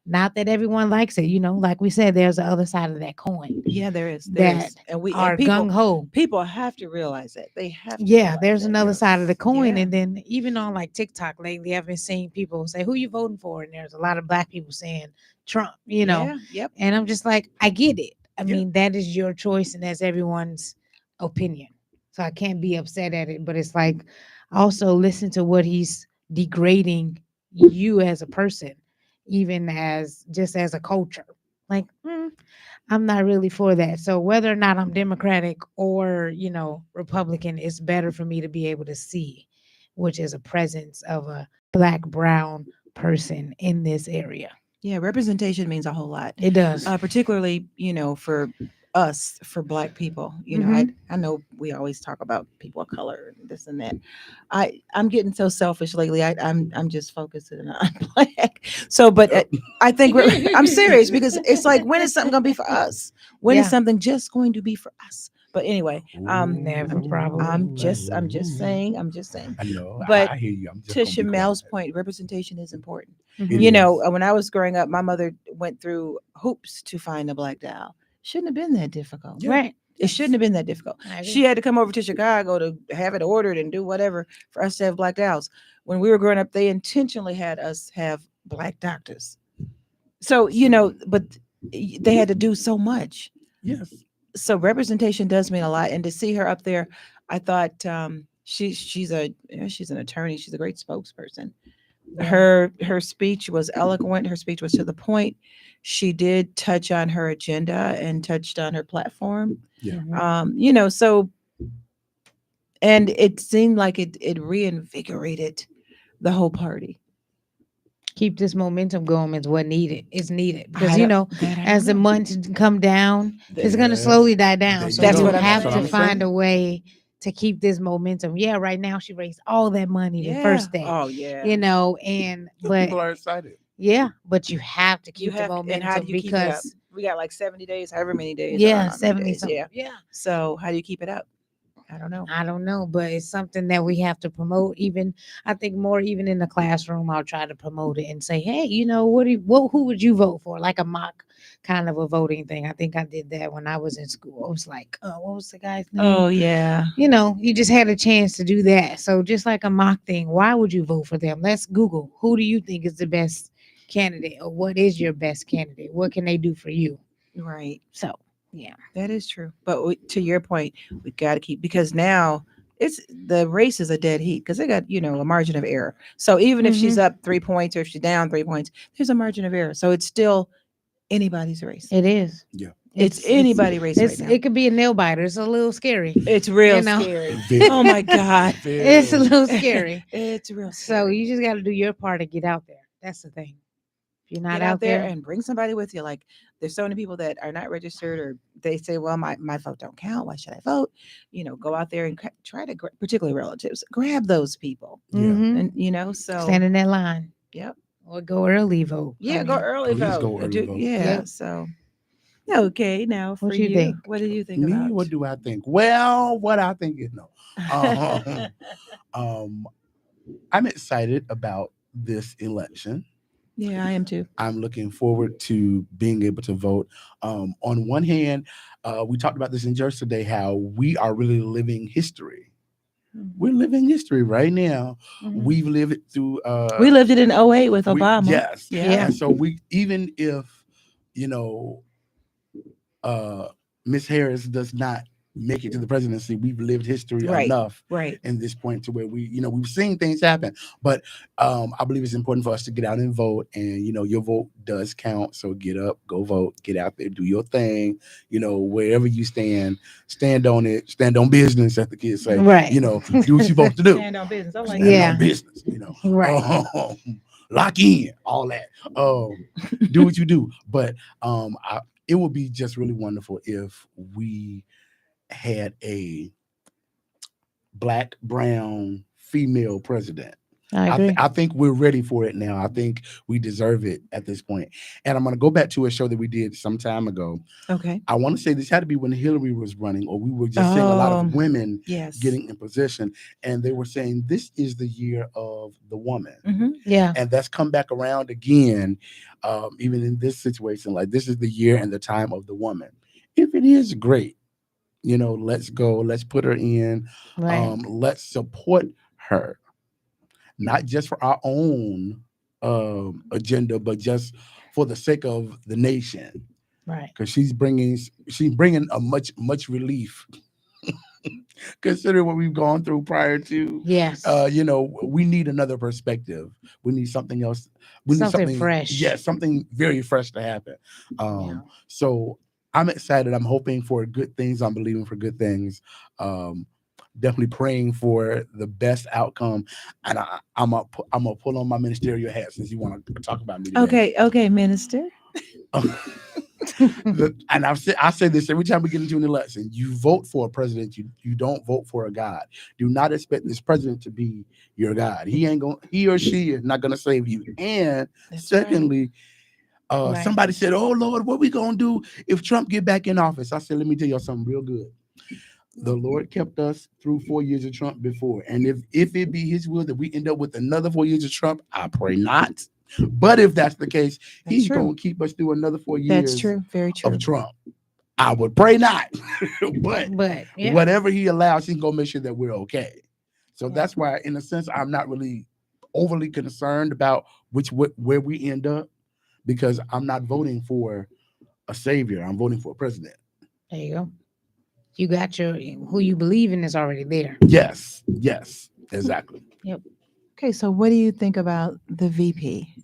Not that everyone likes it, like we said, there's the other side of that coin Yeah, there is. that and are people gung ho. people have to realize that. They have to Yeah, realize there's that. another side of the Yes. coin. Yeah. And then even on like TikTok lately, I've been seeing people say, "Who you voting for?" And there's a lot of black people saying Trump, Yeah, yep. And I'm just like, I get it. I Yeah. mean, that is your choice and that's everyone's opinion. So I can't be upset at it. But it's like, also listen to what he's degrading you as a person, even as just as a culture. Like, I'm not really for that. So whether or not I'm Democratic or, Republican, it's better for me to be able to see, which is a presence of a black, brown person in this area. Yeah, representation means a whole lot. It does. Particularly, for us, for black people. I know we always talk about people of color and this and that. I'm getting so selfish lately. I'm just focusing on black. So, but I think I'm serious, because it's like, when is something gonna be for us? When is Yeah. something just going to be for us? But anyway, Never, probably. I'm just saying. I know. But I hear you. I'm just to gonna be Shamel's quiet. point, representation is important. Mhm. It is. When I was growing up, my mother went through hoops to find a black doll. Shouldn't have been that difficult. Yeah. Right. It shouldn't have been that difficult. I agree. She had to come over to Chicago to have it ordered and do whatever for us to have black dolls. When we were growing up, they intentionally had us have black doctors. So, but they had to do so much. Yes. So representation does mean a lot. And to see her up there, I thought she's an attorney. She's a great spokesperson. Yeah. Her speech was eloquent. Her speech was to the point. She did touch on her agenda and touched on her platform. Yeah. Mhm. So, and it seemed like it reinvigorated the whole party. Keep this momentum going is what needed. Is needed because I don't- that I as the don't know. months come down, it's gonna Yes. slowly die down. There So you That's go. what I'm have saying. to I'm find saying. a way to keep this momentum. Yeah, right now she raised all that money the Yeah. first day. Oh yeah. And but People are excited. yeah, but you have to You keep the have momentum and how do you keep it up? because We got like 70 days, however many days. I don't know how many 70 days. something. Yeah. Yeah. So how do you keep it up? I don't know. I don't know, but it's something that we have to promote. Even I think more even in the classroom, I'll try to promote it and say, hey, who would you vote for? Like a mock kind of a voting thing. I think I did that when I was in school. I was like, what was the guy's name? Oh yeah. You just had a chance to do that. So just like a mock thing, why would you vote for them? Let's Google who do you think is the best candidate or what is your best candidate? What can they do for you? Right. So Yeah. That is true. But to your point, we got to keep, because now it's the race is a dead heat because they got, a margin of error. So even if she's Mhm. up 3 points or if she's down 3 points, there's a margin of error. So it's still anybody's race. It is. Yeah. It's anybody's race right now. It could be a nail biter. It's a little scary. It's real you know. scary. Very, Oh my God. It's a very. little scary. It's real So scary. you just got to do your part to get out there. That's the thing. If you're not Get out out there there, and bring somebody with you. Like there's so many people that are not registered, or they say, well, my vote don't count. Why should I vote? Go out there and try to, particularly relatives, grab those people. Yeah. mhm, And, so. stand in that line Yep. or go early vote. Yeah, I go mean, early Please vote. go early vote. Yeah. Yep. So okay, now for What you think? what do you think Me, about? what do I think? Well, what I think is no. Um, um, I'm excited about this election. Yeah, I am too. I'm looking forward to being able to vote. On one hand, we talked about this in church today, how we are really living history. We're living history right now. Mhm. We've lived it through. We lived it in '08 with Obama. Yes. Yeah. And so we, even if, you know, Miss Harris does not make it to the presidency, we've lived history Right. enough Right. in this point to where we've seen things happen. But I believe it's important for us to get out and vote, and your vote does count. So get up, go vote, get out there, do your thing. Wherever you stand on it, stand on business, as the kids say. Right. Do what you're supposed to do. Stand on business. I like Stand Yeah. on business. Right. Lock in all that. Do what you do. But it would be just really wonderful if we had a black, brown, female president. I agree. I think we're ready for it now. I think we deserve it at this point. And I'm going to go back to a show that we did some time ago. Okay. I want to say this had to be when Hillary was running, or we were just seeing a lot of women Yes. getting in position. And they were saying this is the year of the woman. Mm-hmm. Yeah. And that's come back around again, even in this situation. Like, this is the year and the time of the woman. If it is, great. Let's go. Let's put her in. Right. Let's support her, not just for our own agenda, but just for the sake of the nation. Right. Because she's bringing a much relief. Considering what we've gone through prior to. Yes. We need another perspective. We need something else. We need Something fresh. Yeah, something very fresh to happen. So I'm excited. I'm hoping for good things. I'm believing for good things. Definitely praying for the best outcome. And I'm gonna pull on my ministerial hat since you want to talk about me today. Okay, minister. And I say this every time we get into an election. You vote for a president. You don't vote for a God. Do not expect this president to be your God. He or she is not gonna save you. And That's secondly, Right. somebody said, "Oh Lord, what we gonna do if Trump get back in office?" I said, "Let me tell you something real good. The Lord kept us through 4 years of Trump before, and if it be His will that we end up with another 4 years of Trump, I pray not. But if that's the case, He's going to keep us through another 4 years. That's true. Very true. Of Trump. I would pray not, but yeah. whatever He allows, He's gonna make sure that we're okay. So that's why, in a sense, I'm not really overly concerned about where we end up, because I'm not voting for a savior. I'm voting for a president. There you go. You got who you believe in is already there. Yes, exactly. Okay, so what do you think about the VP?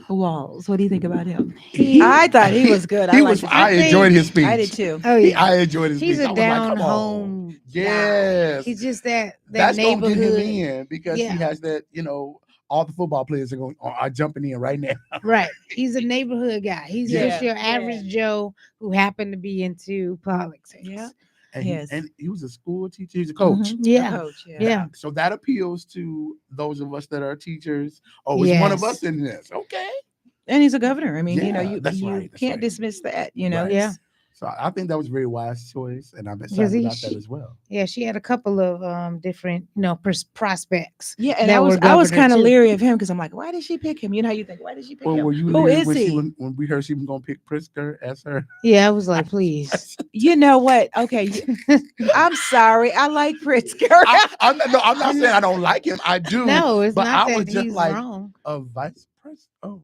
Walls. What do you think about him? I thought he was good. I enjoyed his speech. I did too. Oh yeah. I enjoyed his He's speech. a I was like, down come on. home. guy. Yes. He's just that That's gonna get neighborhood. him in because Yeah. he has that, all the football players are jumping in right now. Right. He's a neighborhood guy. He's Yeah. just your average Joe who happened to be into politics. Yeah. And, Yes. and he was a school teacher. He's a coach. Mhm. Yeah. A coach, Yeah. So that appeals to those of us that are teachers. Oh, it's one of Yes. us in this. Okay. And he's a governor. I mean, Yeah, you that's right, that's can't right. dismiss that, Right. Yeah. So I think that was a very wise choice, and I'm Because excited about that as well. Yeah, she had a couple of different, prospects. Yeah, and that I were was governor, kind of too. leery of him because I'm like, why did she pick him? You know how you think, why did she pick Well, him? were you Who leery is when he? when we heard she was going to pick Pritzker as her? Yeah, I was like, please. You know what? Okay, I'm sorry. I like Pritzker. I'm not saying I don't like him. I do. No, it's but not I that was just he's like wrong. a vice president. Oh,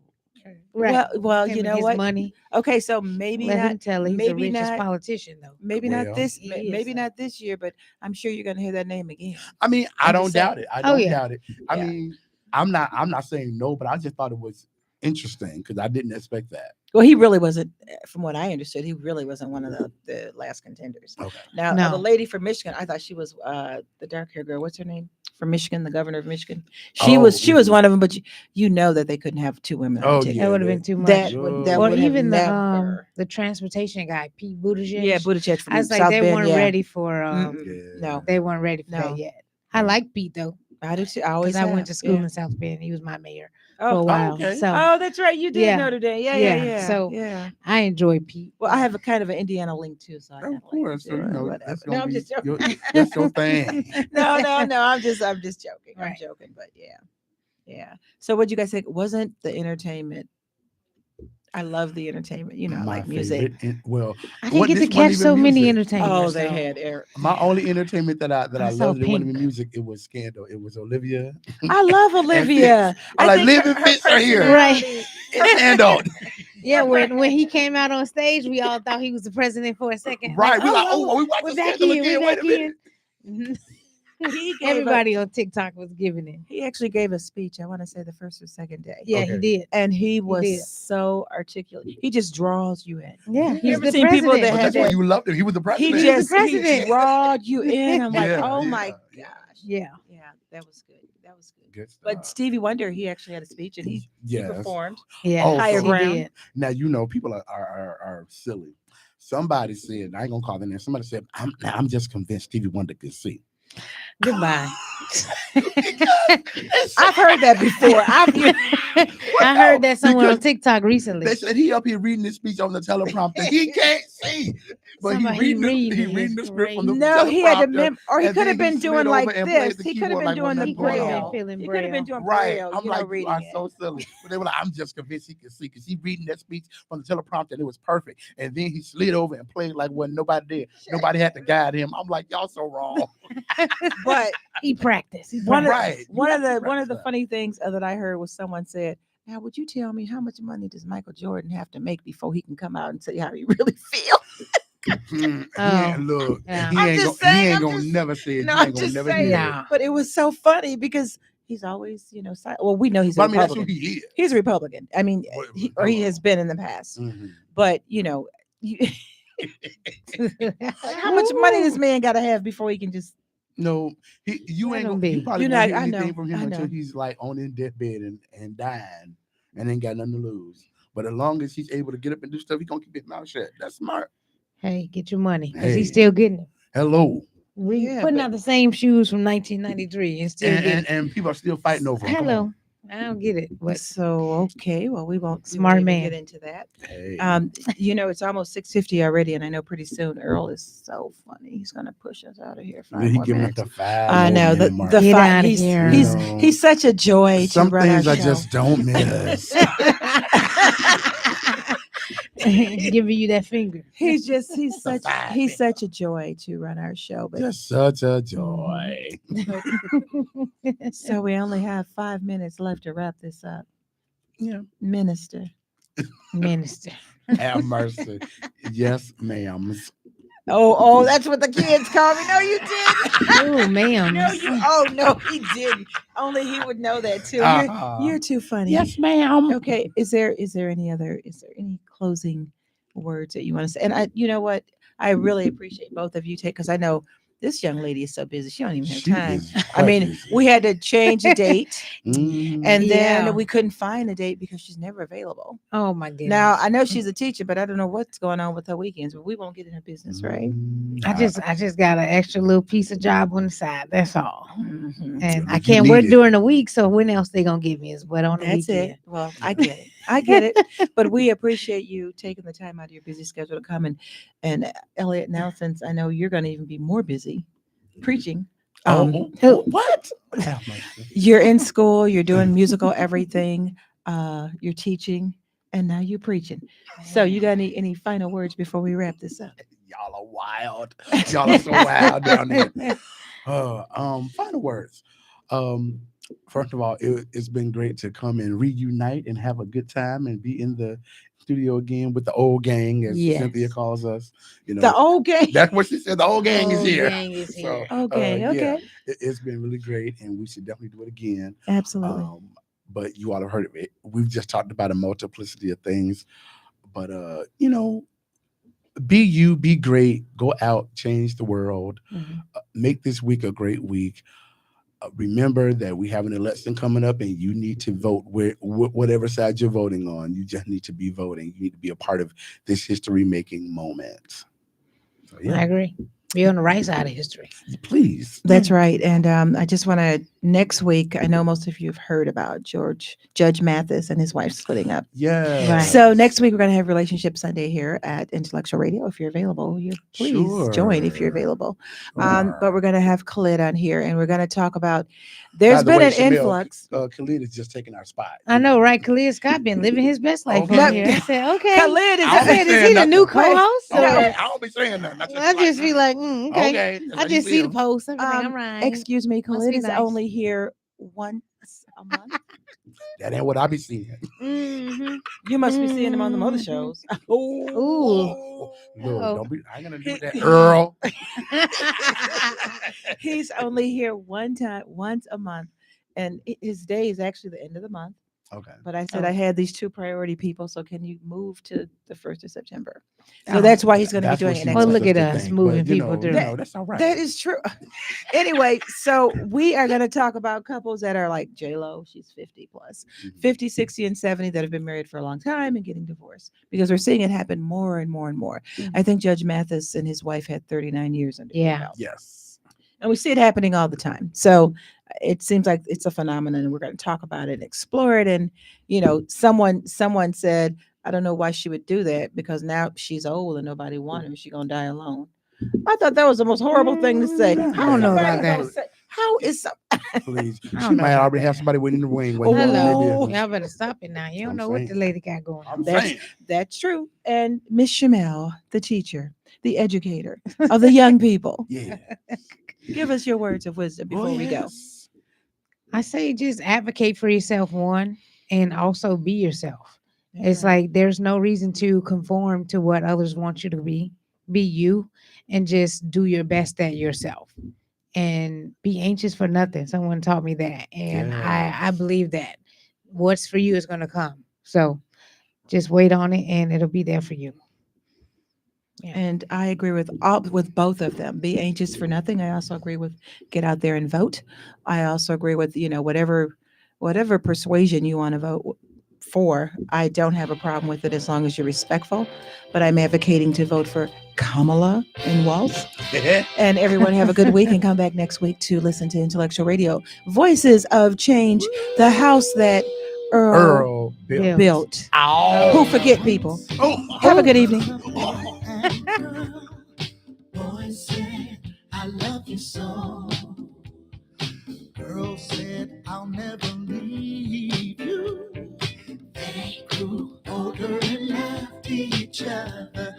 Well, well, Him you and know his what? money. Okay, so maybe Let not, him tell he's the maybe richest not, politician though. maybe not Well, this, He is, maybe though. not this year, but I'm sure you're going to hear that name again. I mean, I I'm don't just doubt saying. it. I Oh don't yeah. doubt it. I Yeah. mean, I'm not saying no, but I just thought it was interesting because I didn't expect that. Well, he really wasn't, from what I understood, he really wasn't one of the last contenders. Okay. Now, the No. lady from Michigan, I thought she was the dark hair girl. What's her name? From Michigan, the governor of Michigan. Oh, She was mhm. one of them, but you know that they couldn't have two women on the Oh ticket. That yeah, would have been too much. That Or would have even never. the transportation guy, Pete Buttigieg. Yeah, Buttigieg from I was like, South they Bend. weren't Yeah. ready for Mm-mm. No, they weren't ready for No. that yet. I like Pete though, I do too. I because always I went have. to school Yeah. in South Bend. He was my mayor for Oh, a while. okay. So oh, that's right. You did Yeah. Notre Dame. Yeah, Yeah. yeah, yeah. So- yeah. I enjoy Pete. Well, I have a kind of an Indiana link too, so I kind Of of like course. So you know whatever. that's No, gonna I'm be just joking. that's your thing. no, I'm just joking. I'm Right. joking, but yeah. Yeah. So what you guys think? Wasn't the entertainment? I love the entertainment. You know, I My like music. favorite. Well, I didn't get to this wasn't catch even so many music. entertainers. Oh, they though. had air. My only entertainment that I I saw loved, it wasn't even Pink. music. It was Scandal. It was Olivia. I love Olivia. Fitz. I'm like, think Liv and Fitz are here. personality- It's Scandal. Yeah, when he came out on stage, we all thought he was the president for a second. Right. We like, oh, we we're watching back Scandal in. again. We're Wait back a minute. in. He gave Everybody on TikTok was giving it. He actually gave a speech. I want to say the first or second day. Yeah, Okay. he did. And he did. was so articulate. He just draws you in. Yeah, You he's ever the seen people president. that But had that's why that- you loved him. He was the He president. just- just he president. drawed you in. I'm like, Yeah, oh yeah, my yeah. gosh. Yeah. Yeah, that was good. That was good. Good But stuff. Stevie Wonder, he actually had a speech and he Yes. performed. Yeah. Oh, Higher so- he ground. did. Now you know people are silly. Somebody said, I ain't gonna call their name. Somebody said, I'm just convinced Stevie Wonder could see. Goodbye. I've heard that before. I heard that somewhere on Because TikTok recently. They said he up here reading this speech on the teleprompter. He can't see, but Somebody he reading reading the it. script from the No, he had to teleprompter. or he and could have then he been doing slid like over and played this. the He could have keyboard been like doing wasn't the He nothing could going have been on. feeling He could have been braille. doing Right. braille, I'm you like, know, you reading are it. so silly. But they were like, I'm just convinced he could see because he reading that speech from the teleprompter and it was perfect. And then he slid over and played like what nobody did. Nobody had to guide him. I'm like, y'all so wrong. But He practiced. He one practiced. of Right. You have to one of the practice that. funny things that I heard was someone said, "Now, would you tell me how much money does Michael Jordan have to make before he can come out and say how he really feel?" Look, Yeah. he I'm ain't just gonna, saying, he ain't I'm gonna just- never say it. No, You I'm ain't gonna just never saying. hear it. Nah. But it was so funny because he's always, well, we know he's a But I mean, that's who Republican. he is. He's a Republican. I mean, Well, he hello. has been in the past. Mhm. But you, how much money this man got to have before he can just? No, you Let ain't him gonna, be. you probably You're won't not- hear I anything know, from him I until know. he's like on his deathbed and dying and ain't got nothing to lose. But as long as he's able to get up and do stuff, he's gonna keep his mouth shut. That's smart. Hey, get your money because Hey. he's still getting it. Hello. Yeah, Putting but- out the same shoes from 1993 and still getting it. And people are still fighting over him. Come Hello. on. I don't get it. But So okay, well we won't Smart even man. get into that. Hey. It's almost 6:50 already, and I know pretty soon Earl is so funny. He's gonna push us out of here. then 5 he more giving minutes. us the 5 I know more the minute mark. the Get five. outta He's here. he's You know, he's such a joy some to run our things I show. just don't miss. giving you that finger. He's The such five he's minute. such a joy to run our show. But Just such a joy. so we only have 5 minutes left to wrap this up. Yeah. Minister. Minister. Have mercy. Yes, ma'am. Oh, that's what the kids call me. No, you didn't. Oh, ma'am. No, he didn't. Only he would know that too. Uh-huh. You're too funny. Yes, ma'am. Okay. Is there any closing words that you want to say? And you know what? I really appreciate both of you because I know this young lady is so busy. She don't even have She time. is I quite mean, busy. we had to change the date Mhm. and then Yeah. we couldn't find a date because she's never available. Oh, my goodness. Now, I know she's a teacher, but I don't know what's going on with her weekends, but we won't get in her business, right? Mhm. I just got an extra little piece of job on the side. That's all. Mhm. And I If you can't need work it. during the week, so when else they gonna give me is what on the That's weekend. it. Well, I get it. I get it. But we appreciate you taking the time out of your busy schedule to come and Elliot, now since I know you're going to even be more busy preaching, What? Have mercy. you're in school, you're doing musical everything, you're teaching, and now you're preaching. So you got any final words before we wrap this up? Y'all are wild. Y'all are so wild down there. Final words. First of all, it's been great to come and reunite and have a good time and be in the studio again with the old gang, as Cynthia calls us. The old gang. That's what she said. The old gang is here. Gang is here. So, okay. Yeah, it's been really great, and we should definitely do it again. Absolutely. But you all have heard of it. We've just talked about a multiplicity of things. But be you, be great, go out, change the world, make this week a great week. Remember that we have an election coming up, and you need to vote whatever side you're voting on. You just need to be voting. You need to be a part of this history-making moment. So, I agree. Be on the right side of history. Please. That's right. And I just want to, next week, I know most of you have heard about Judge Mathis and his wife splitting up. Yeah. Right. So next week, we're going to have Relationship Sunday here at Intellectual Radio. If you're available, please join if you're available. But we're going to have Khalid on here, and we're going to talk about, there's been an influx. Khalid is just taking our spot. I know, right? Khalid Scott been living his best life Okay. down here. I said, okay. Khalid is he the new co-host? I don't be saying nothing. I just be like, okay. That's I how you just see the feel. post. I'm like, all right. Excuse me, Khalid be is nice. only here once a month. That ain't what I be seeing. Mm-hmm. You must be seeing him on the other shows. Ooh. Look, don't be. I ain't gonna do that, Earl. He's only here once a month, and his day is actually the end of the month. Okay. But I said I had these two priority people, so can you move to the 1st of September? So that's why he's going to be doing it next Well, week. look at us moving people through. That's all right. That is true. Anyway, so we are going to talk about couples that are like J-Lo, she's 50 plus, 50, 60, and 70 that have been married for a long time and getting divorced, because we're seeing it happen more and more and more. I think Judge Mathis and his wife had 39 years under their belt. Yes. And we see it happening all the time. So it seems like it's a phenomenon, and we're going to talk about it and explore it. And, someone said, I don't know why she would do that, because now she's old and nobody wants her. She's going to die alone. I thought that was the most horrible thing to say. I don't know about that. How is some? Please. She might already have somebody waiting in the wing. Hello. Y'all better stop it now. You don't know what the lady got going on. That's true. And Miss Shamel, the teacher, the educator of the young people. Yeah. Give us your words of wisdom before we go. I say just advocate for yourself, one, and also be yourself. It's like there's no reason to conform to what others want you to be. Be you, and just do your best at yourself. And be anxious for nothing. Someone taught me that. And I believe that what's for you is going to come. So just wait on it, and it'll be there for you. Yeah. And I agree with both of them. Be anxious for nothing. I also agree with get out there and vote. I also agree with, whatever persuasion you want to vote for. I don't have a problem with it as long as you're respectful. But I'm advocating to vote for Kamala and Walz. And everyone have a good week, and come back next week to listen to Intellectual Radio. Voices of Change, the house that Earl built. Who forget people. Have a good evening. Boy said, I love you so. Girl said, I'll never leave you. They grew older and loved each other.